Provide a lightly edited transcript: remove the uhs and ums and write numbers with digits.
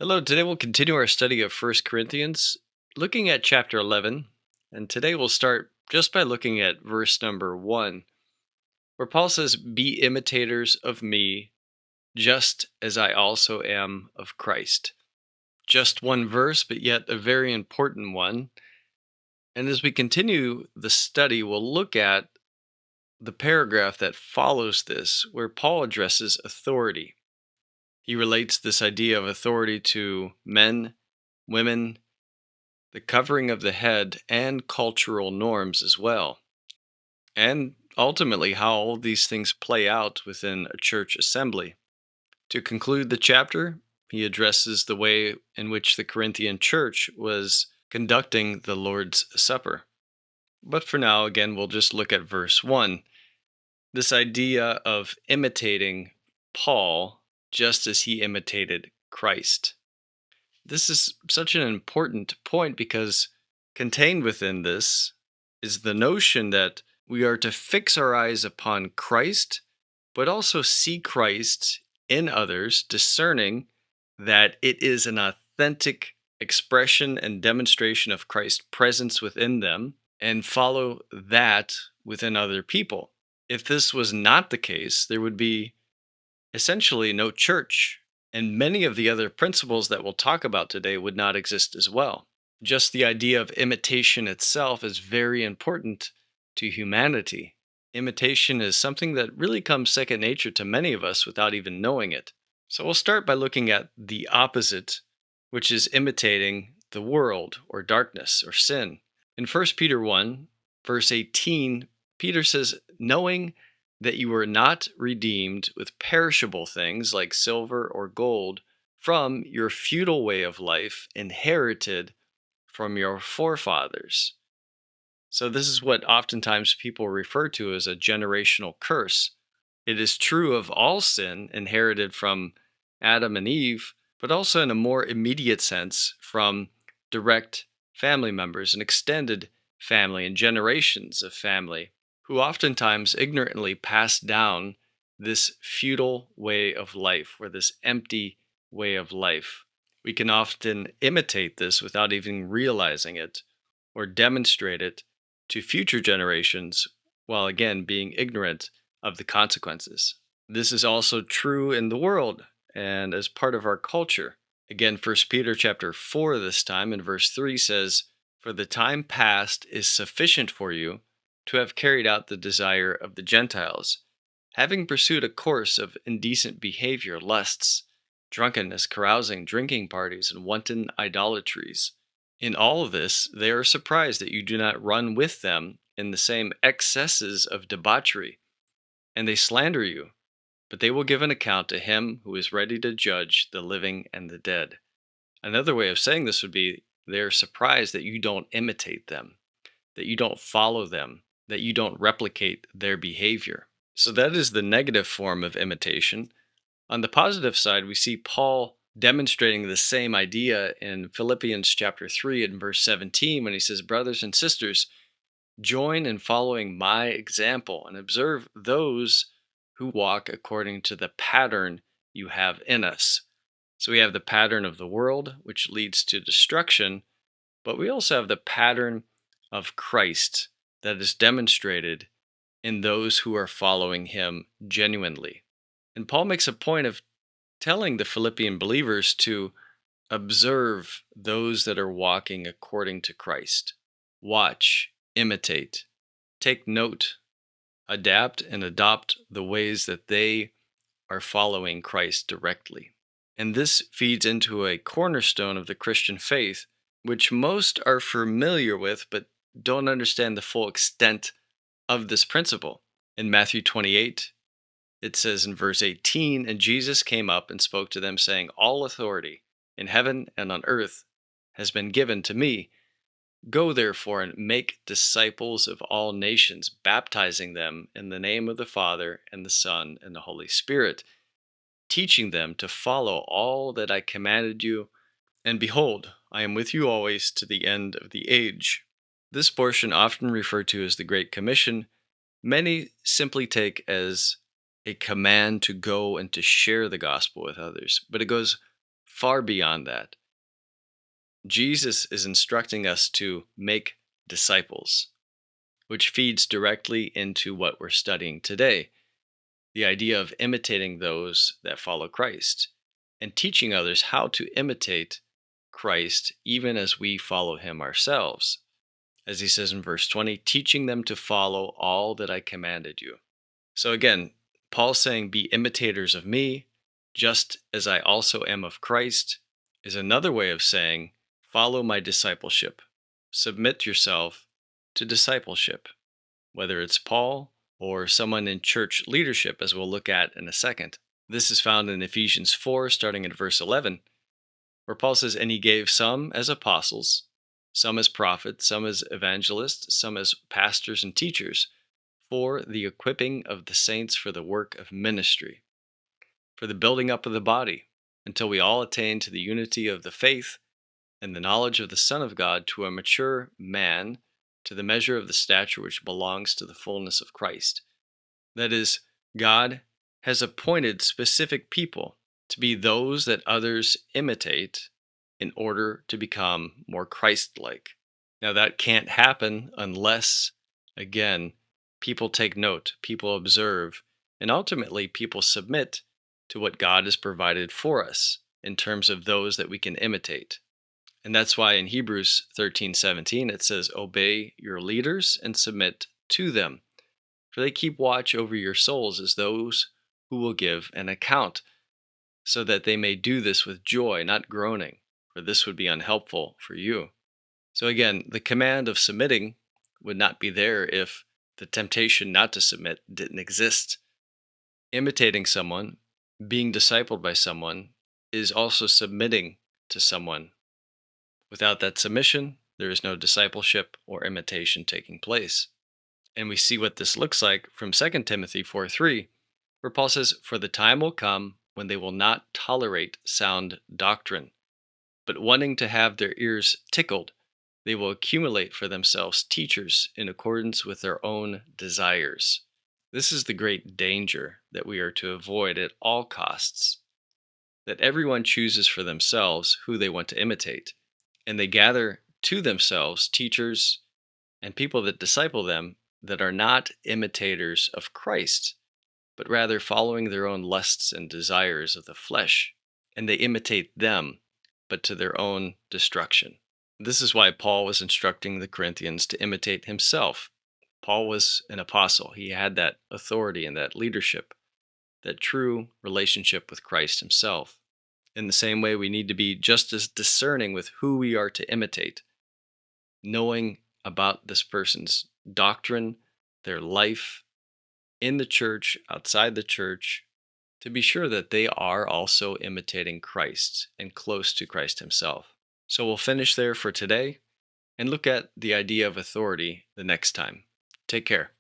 Hello, today we'll continue our study of First Corinthians, looking at chapter 11. And today we'll start just by looking at verse number 1, where Paul says, "Be imitators of me, just as I also am of Christ." Just one verse, but yet a very important one. And as we continue the study, we'll look at the paragraph that follows this, where Paul addresses authority. He relates this idea of authority to men, women, the covering of the head, and cultural norms as well. And ultimately, how all these things play out within a church assembly. To conclude the chapter, he addresses the way in which the Corinthian church was conducting the Lord's Supper. But for now, again, we'll just look at verse 1. This idea of imitating Paul just as he imitated Christ. This is such an important point because contained within this is the notion that we are to fix our eyes upon Christ, but also see Christ in others, discerning that it is an authentic expression and demonstration of Christ's presence within them, and follow that within other people. If this was not the case, there would be essentially no church, and many of the other principles that we'll talk about today would not exist as well. Just the idea of imitation itself is very important to humanity. Imitation is something that really comes second nature to many of us without even knowing it. So we'll start by looking at the opposite, which is imitating the world or darkness or sin. In 1 Peter 1, verse 18, Peter says, "Knowing that you were not redeemed with perishable things like silver or gold from your futile way of life inherited from your forefathers." So, this is what oftentimes people refer to as a generational curse. It is true of all sin inherited from Adam and Eve, but also in a more immediate sense from direct family members, an extended family, and generations of family who oftentimes ignorantly pass down this futile way of life or this empty way of life. We can often imitate this without even realizing it or demonstrate it to future generations while again being ignorant of the consequences. This is also true in the world and as part of our culture. Again, 1 Peter chapter 4 this time in verse 3 says, "For the time past is sufficient for you to have carried out the desire of the Gentiles, having pursued a course of indecent behavior, lusts, drunkenness, carousing, drinking parties, and wanton idolatries. In all of this, they are surprised that you do not run with them in the same excesses of debauchery, and they slander you, but they will give an account to him who is ready to judge the living and the dead." Another way of saying this would be they are surprised that you don't imitate them, that you don't follow them, that you don't replicate their behavior. So that is the negative form of imitation. On the positive side, we see Paul demonstrating the same idea in Philippians chapter 3 and verse 17 when he says, "Brothers and sisters, join in following my example and observe those who walk according to the pattern you have in us." So we have the pattern of the world, which leads to destruction, but we also have the pattern of Christ that is demonstrated in those who are following him genuinely. And Paul makes a point of telling the Philippian believers to observe those that are walking according to Christ. Watch, imitate, take note, adapt, and adopt the ways that they are following Christ directly. And this feeds into a cornerstone of the Christian faith, which most are familiar with but don't understand the full extent of this principle. In Matthew 28, it says in verse 18, "And Jesus came up and spoke to them, saying, 'All authority in heaven and on earth has been given to me. Go therefore and make disciples of all nations, baptizing them in the name of the Father and the Son and the Holy Spirit, teaching them to follow all that I commanded you. And behold, I am with you always to the end of the age.'" This portion, often referred to as the Great Commission, many simply take as a command to go and to share the gospel with others, but it goes far beyond that. Jesus is instructing us to make disciples, which feeds directly into what we're studying today, the idea of imitating those that follow Christ and teaching others how to imitate Christ even as we follow him ourselves. As he says in verse 20, teaching them to follow all that I commanded you. So again, Paul's saying, be imitators of me, just as I also am of Christ, is another way of saying, follow my discipleship. Submit yourself to discipleship, whether it's Paul or someone in church leadership, as we'll look at in a second. This is found in Ephesians 4, starting at verse 11, where Paul says, and he gave some as apostles, some as prophets, some as evangelists, some as pastors and teachers, for the equipping of the saints for the work of ministry, for the building up of the body, until we all attain to the unity of the faith and the knowledge of the Son of God, to a mature man, to the measure of the stature which belongs to the fullness of Christ. That is, God has appointed specific people to be those that others imitate in order to become more Christ-like. Now, that can't happen unless, again, people take note, people observe, and ultimately people submit to what God has provided for us in terms of those that we can imitate. And that's why in Hebrews 13:17 it says, obey your leaders and submit to them, for they keep watch over your souls as those who will give an account, so that they may do this with joy, not groaning, for this would be unhelpful for you. So again, the command of submitting would not be there if the temptation not to submit didn't exist. Imitating someone, being discipled by someone, is also submitting to someone. Without that submission, there is no discipleship or imitation taking place. And we see what this looks like from 2 Timothy 4:3, where Paul says, for the time will come when they will not tolerate sound doctrine, but wanting to have their ears tickled, they will accumulate for themselves teachers in accordance with their own desires. This is the great danger that we are to avoid at all costs, that everyone chooses for themselves who they want to imitate, and they gather to themselves teachers and people that disciple them that are not imitators of Christ, but rather following their own lusts and desires of the flesh, and they imitate them, but to their own destruction. This is why Paul was instructing the Corinthians to imitate himself. Paul was an apostle. He had that authority and that leadership, that true relationship with Christ himself. In the same way, we need to be just as discerning with who we are to imitate, knowing about this person's doctrine, their life, in the church, outside the church, to be sure that they are also imitating Christ and close to Christ himself. So we'll finish there for today and look at the idea of authority the next time. Take care.